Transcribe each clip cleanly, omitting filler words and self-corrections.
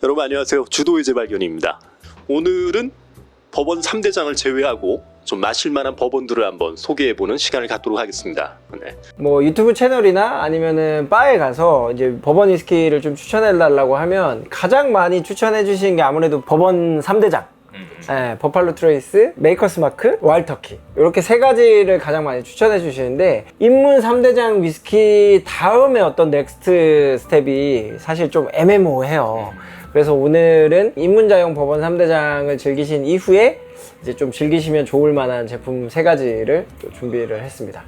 여러분 안녕하세요. 주도의 재발견입니다. 오늘은 법원 3대장을 제외하고 좀 마실만한 법원들을 한번 소개해보는 시간을 갖도록 하겠습니다. 네. 뭐 유튜브 채널이나 아니면은 바에 가서 이제 법원 위스키를 좀 추천해달라고 하면 가장 많이 추천해 주시는 게 아무래도 법원 3대장. 버팔로 트레이스, 메이커스 마크, 와일드터키 이렇게 세 가지를 가장 많이 추천해 주시는데 입문 3대장 위스키 다음에 어떤 넥스트 스텝이 사실 좀 애매모호해요. 그래서 오늘은 입문자용 법원 3대장을 즐기신 이후에 이제 좀 즐기시면 좋을 만한 제품 세 가지를 또 준비를 했습니다.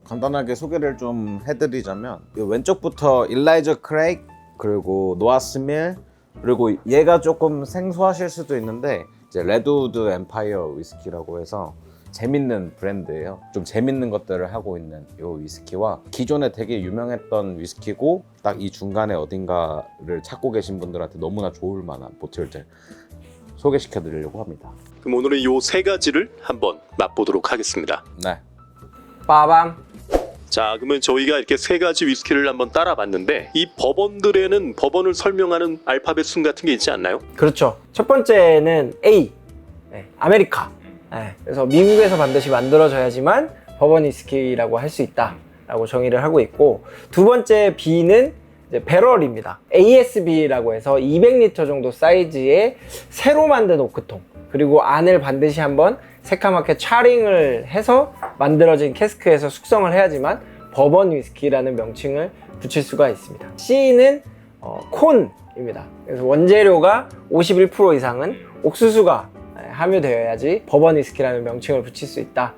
간단하게 소개를 좀 해드리자면 이 왼쪽부터 일라이저 크레이그, 그리고 노아 스밀, 그리고 얘가 조금 생소하실 수도 있는데 이제 레드우드 엠파이어 위스키라고 해서 재밌는 브랜드예요. 좀 재밌는 것들을 하고 있는 이 위스키와 기존에 되게 유명했던 위스키고 딱 이 중간에 어딘가를 찾고 계신 분들한테 너무나 좋을 만한 보틀들 소개시켜 드리려고 합니다. 그럼 오늘은 이 세 가지를 한번 맛보도록 하겠습니다. 네. 빠밤. 자, 그러면 저희가 이렇게 세 가지 위스키를 한번 따라봤는데 이 법원들에는 법원을 설명하는 알파벳 순 같은 게 있지 않나요? 그렇죠. 첫 번째는 A, 아메리카. 그래서 미국에서 반드시 만들어져야지만 법원 위스키라고 할 수 있다라고 정의를 하고 있고, 두 번째 B는 이제 배럴입니다. ASB라고 해서 200리터 정도 사이즈의 새로 만든 오크통, 그리고 안을 반드시 한번 새카맣게 차링을 해서 만들어진 캐스크에서 숙성을 해야지만 법원 위스키라는 명칭을 붙일 수가 있습니다. C는 콘입니다. 그래서 원재료가 51% 이상은 옥수수가 함유되어야지 법원 위스키라는 명칭을 붙일 수 있다.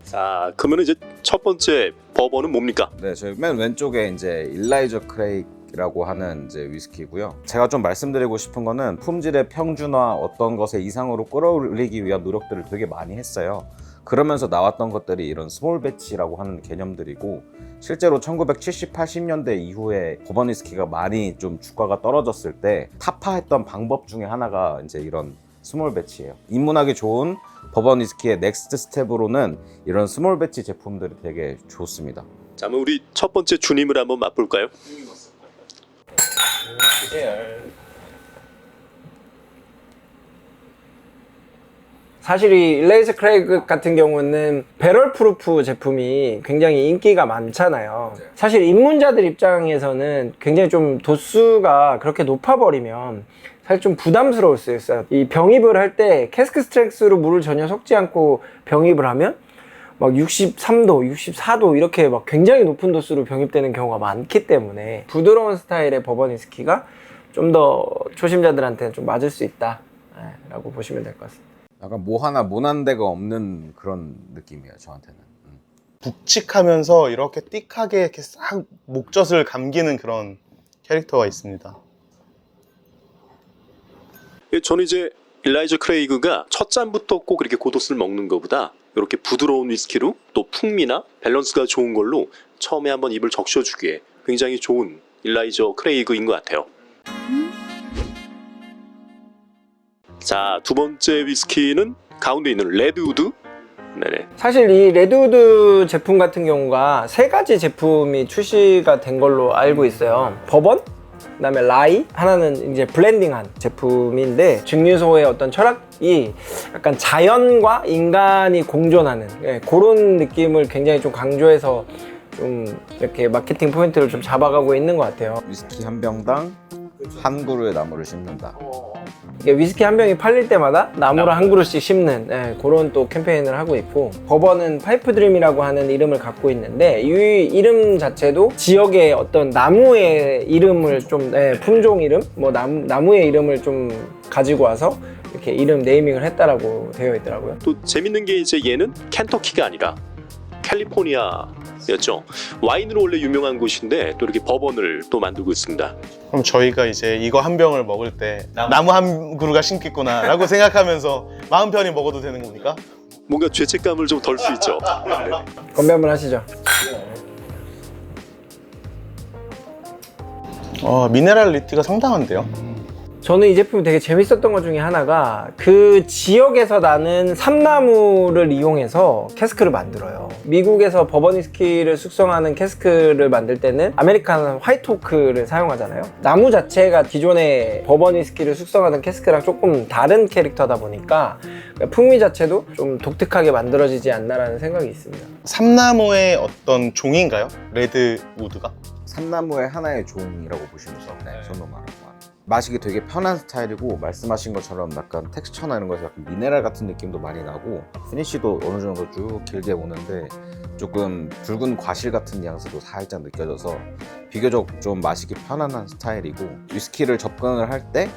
자, 그러면 이제 첫 번째 법원은 뭡니까? 네, 저희 맨 왼쪽에 이제 일라이저 크레이그라고 하는 이제 위스키고요. 제가 좀 말씀드리고 싶은 거는 품질의 평준화, 어떤 것의 이상으로 끌어올리기 위한 노력들을 되게 많이 했어요. 그러면서 나왔던 것들이 이런 스몰 배치라고 하는 개념들이고, 실제로 1970, 80년대 이후에 법원 위스키가 많이 좀 주가가 떨어졌을 때 타파했던 방법 중에 하나가 이제 이런 스몰 배치예요. 입문하기 좋은 법원 위스키의 넥스트 스텝으로는 이런 스몰 배치 제품들이 되게 좋습니다. 자, 그럼 우리 첫 번째 주님을 한번 맛볼까요? 사실 이 일라이저 크레이그 같은 경우는 배럴 프루프 제품이 굉장히 인기가 많잖아요. 사실 입문자들 입장에서는 굉장히 좀 도수가 그렇게 높아버리면 사실 좀 부담스러울 수 있어요. 이 병입을 할 때 캐스크 스트렝스로 물을 전혀 섞지 않고 병입을 하면 막 63도, 64도 이렇게 막 굉장히 높은 도수로 병입되는 경우가 많기 때문에 부드러운 스타일의 버번 위스키가 좀 더 초심자들한테는 좀 맞을 수 있다 라고 보시면 될 것 같습니다. 약간 뭐 하나 모난 데가 없는 그런 느낌이에요, 저한테는. 묵직하면서 이렇게 띡하게 이렇게 싹 목젖을 감기는 그런 캐릭터가 있습니다. 저는 이제 일라이저 크레이그가 첫 잔부터 꼭 이렇게 고도수를 먹는 것보다 이렇게 부드러운 위스키로 또 풍미나 밸런스가 좋은 걸로 처음에 한번 입을 적셔주기에 굉장히 좋은 일라이저 크레이그인 것 같아요. 자, 두 번째 위스키는 가운데 있는 레드우드. 네네. 사실 이 레드우드 제품 같은 경우가 세 가지 제품이 출시가 된 걸로 알고 있어요. 버번, 그다음에 라이, 하나는 이제 블렌딩한 제품인데 증류소의 어떤 철학이 약간 자연과 인간이 공존하는 그런 느낌을 굉장히 좀 강조해서 좀 이렇게 마케팅 포인트를 좀 잡아가고 있는 것 같아요. 위스키 한 병당 한 그루의 나무를 심는다. 이게 위스키 한 병이 팔릴 때마다 나무를 한 그루씩 심는 그런 또 캠페인을 하고 있고, 버번은 파이프 드림이라고 하는 이름을 갖고 있는데 이 이름 자체도 지역의 어떤 나무의 이름을 좀 품종 이름, 뭐 나무의 이름을 좀 가지고 와서 이렇게 이름 네이밍을 했다라고 되어 있더라고요. 또 재밌는 게 이제 얘는 켄터키가 아니라 캘리포니아였죠. 와인으로 원래 유명한 곳인데 또 이렇게 버번을 또 만들고 있습니다. 그럼 저희가 이제 이거 한 병을 먹을 때 나무 한 그루가 심겠구나 라고 생각하면서 마음 편히 먹어도 되는 겁니까? 뭔가 죄책감을 좀 덜 수 있죠. 네. 건배 한번 하시죠. 미네랄리티가 상당한데요? 저는 이 제품이 되게 재밌었던 것 중에 하나가 그 지역에서 나는 삼나무를 이용해서 캐스크를 만들어요. 미국에서 버번 위스키를 숙성하는 캐스크를 만들 때는 아메리칸 화이트 오크를 사용하잖아요. 나무 자체가 기존의 버번 위스키를 숙성하던 캐스크랑 조금 다른 캐릭터다 보니까 풍미 자체도 좀 독특하게 만들어지지 않나라는 생각이 있습니다. 삼나무의 어떤 종인가요? 레드우드가? 삼나무의 하나의 종이라고 보시면 돼요. 손으로 말하면. 마시기 되게 편한 스타일이고 말씀하신 것처럼 약간 텍스처나 이런 거에서 약간 미네랄 같은 느낌도 많이 나고 피니쉬도 어느 정도 쭉 길게 오는데 조금 붉은 과실 같은 뉘앙스도 살짝 느껴져서 비교적 좀 마시기 편안한 스타일이고 위스키를 접근을 할 때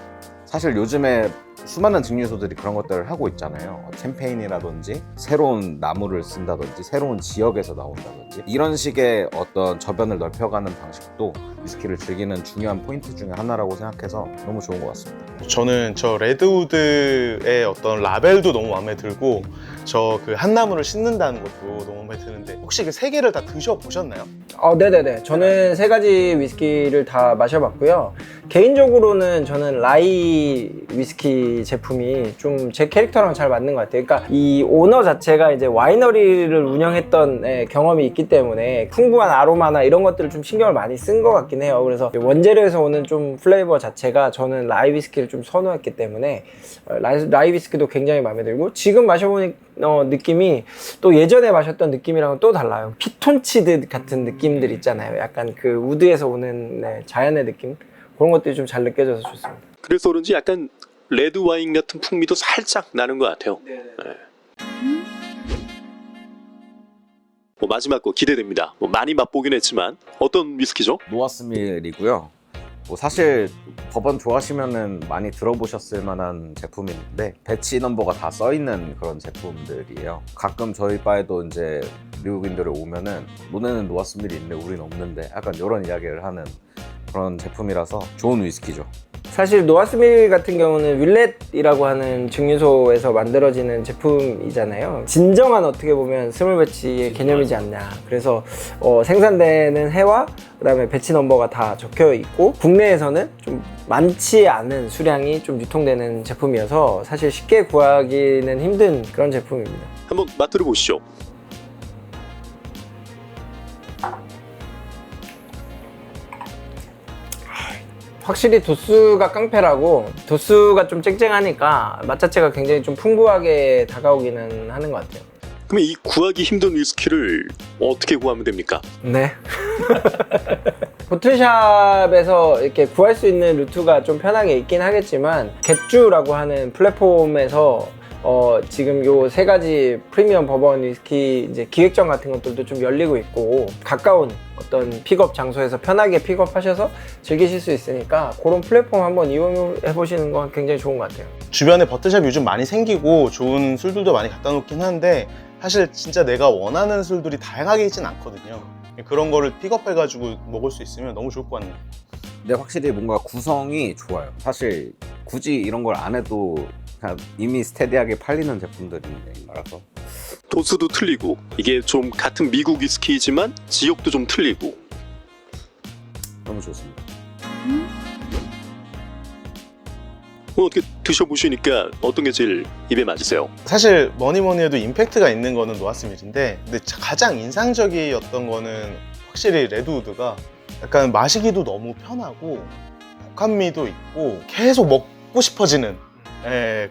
사실 요즘에 수많은 증류소들이 그런 것들을 하고 있잖아요. 캠페인이라든지 새로운 나무를 쓴다든지 새로운 지역에서 나온다든지 이런 식의 어떤 저변을 넓혀가는 방식도 위스키를 즐기는 중요한 포인트 중에 하나라고 생각해서 너무 좋은 것 같습니다. 저는 저 레드우드의 어떤 라벨도 너무 마음에 들고 저 그 한 나무를 씻는다는 것도 너무 마음에 드는데 혹시 그 세 개를 다 드셔보셨나요? 네네네. 저는 세 가지 위스키를 다 마셔봤고요. 개인적으로는 저는 라이 위스키 제품이 좀 제 캐릭터랑 잘 맞는 것 같아요. 그러니까 이 오너 자체가 이제 와이너리를 운영했던 경험이 있기 때문에 풍부한 아로마나 이런 것들을 좀 신경을 많이 쓴 것 같긴 해요. 그래서 원재료에서 오는 좀 플레이버 자체가 저는 라이 위스키를 좀 선호했기 때문에 라이 위스키도 굉장히 마음에 들고 지금 마셔보니 느낌이 또 예전에 마셨던 느낌이랑은 또 달라요. 피톤치드 같은 느낌들 있잖아요. 약간 그 우드에서 오는 자연의 느낌 그런 것들이 좀 잘 느껴져서 좋습니다. 그래서 그런지 약간 레드 와인 같은 풍미도 살짝 나는 것 같아요. 네. 뭐 마지막 거 기대됩니다. 뭐 많이 맛보긴 했지만 어떤 위스키죠? 노아스밀이고요. 뭐 사실 버번 좋아하시면은 많이 들어보셨을 만한 제품인데 배치 넘버가 다 써 있는 그런 제품들이에요. 가끔 저희 바에도 이제 미국인들이 오면은 너네는 노아스밀이 있는데 우리는 없는데 약간 이런 이야기를 하는 그런 제품이라서 좋은 위스키죠. 사실 노아스밀 같은 경우는 윌렛이라고 하는 증류소에서 만들어지는 제품이잖아요. 진정한 어떻게 보면 스몰 배치의 개념이지 않냐. 그래서 생산되는 해와 그다음에 배치 넘버가 다 적혀 있고 국내에서는 좀 많지 않은 수량이 좀 유통되는 제품이어서 사실 쉽게 구하기는 힘든 그런 제품입니다. 한번 맛들어 보시죠. 확실히 도수가 깡패라고 도수가 좀 쨍쨍하니까 맛 자체가 굉장히 좀 풍부하게 다가오기는 하는 것 같아요. 그러면 이 구하기 힘든 위스키를 어떻게 구하면 됩니까? 네. 보틀샵에서 이렇게 구할 수 있는 루트가 좀 편하게 있긴 하겠지만 겟주라고 하는 플랫폼에서 지금 요 세 가지 프리미엄 버번 위스키 이제 기획전 같은 것들도 좀 열리고 있고 가까운 어떤 픽업 장소에서 편하게 픽업하셔서 즐기실 수 있으니까 그런 플랫폼 한번 이용해 보시는 건 굉장히 좋은 것 같아요. 주변에 버틀샵 요즘 많이 생기고 좋은 술들도 많이 갖다 놓긴 한데 사실 진짜 내가 원하는 술들이 다양하게 있진 않거든요. 그런 거를 픽업해가지고 먹을 수 있으면 너무 좋을 것 같네요. 근데 확실히 뭔가 구성이 좋아요. 사실 굳이 이런 걸 안 해도 그냥 이미 스테디하게 팔리는 제품들이라서 도수도 틀리고 이게 좀 같은 미국 위스키이지만 지역도 좀 틀리고 너무 좋습니다. 어떻게 드셔보시니까 어떤 게 제일 입에 맞으세요? 사실 뭐니 해도 임팩트가 있는 거는 노아스밀인데 근데 가장 인상적이었던 거는 확실히 레드우드가 약간 마시기도 너무 편하고 복합미도 있고 계속 먹고 싶어지는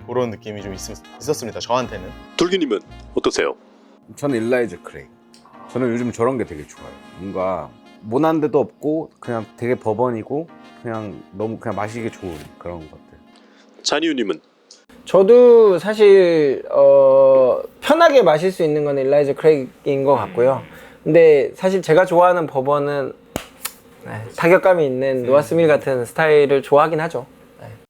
그런 느낌이 좀 있었습니다. 저한테는. 둘기님은 어떠세요? 저는 일라이저 크레이. 저는 요즘 저런 게 되게 좋아요. 뭔가 모난 데도 없고 그냥 되게 버번이고 그냥 너무 그냥 마시기 좋은 그런 것들. 잔이유님은? 저도 사실 편하게 마실 수 있는 건 일라이저 크레이인 것 같고요. 근데 사실 제가 좋아하는 버번은 타격감이 있는 노아스밀 같은 스타일을 좋아하긴 하죠.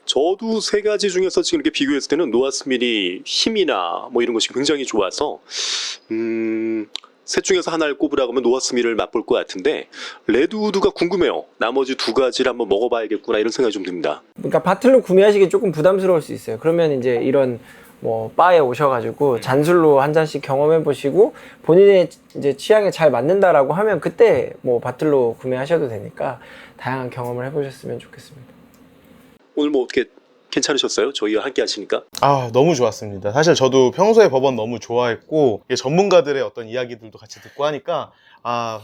저도 세 가지 중에서 지금 이렇게 비교했을 때는 노아스밀이 힘이나 뭐 이런 것이 굉장히 좋아서 셋 중에서 하나를 꼽으라고 하면 노아스밀을 맛볼 것 같은데 레드우드가 궁금해요. 나머지 두 가지를 한번 먹어봐야겠구나 이런 생각이 좀 듭니다. 그러니까 바틀로 구매하시기 조금 부담스러울 수 있어요. 그러면 이제 이런 뭐 바에 오셔가지고 잔술로 한 잔씩 경험해 보시고 본인의 이제 취향에 잘 맞는다라고 하면 그때 뭐 바틀로 구매하셔도 되니까 다양한 경험을 해보셨으면 좋겠습니다. 오늘 뭐 어떻게 괜찮으셨어요? 저희와 함께 하시니까? 아, 너무 좋았습니다. 사실 저도 평소에 법원 너무 좋아했고 이게 전문가들의 어떤 이야기들도 같이 듣고 하니까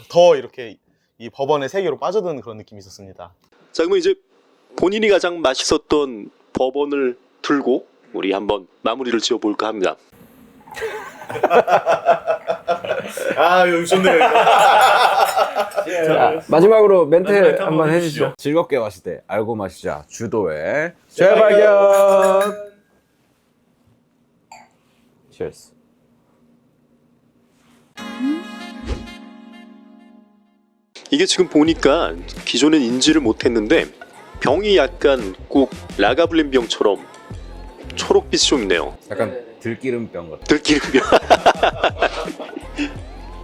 더 이렇게 이 법원의 세계로 빠져드는 그런 느낌이 있었습니다. 자, 그러면 이제 본인이 가장 맛있었던 법원을 들고 우리 한번 마무리를 지어볼까 합니다. 여기 좋네요. 자, 마지막으로 멘트 한번 해주시죠. 즐겁게 마실 때 알고 마시자. 주도의 재발견. Cheers. 이게 지금 보니까 기존엔 인지를 못했는데 병이 약간 꼭 라가블린 병처럼 초록빛이 좀 있네요. 약간 들기름병 같은. 들기름병.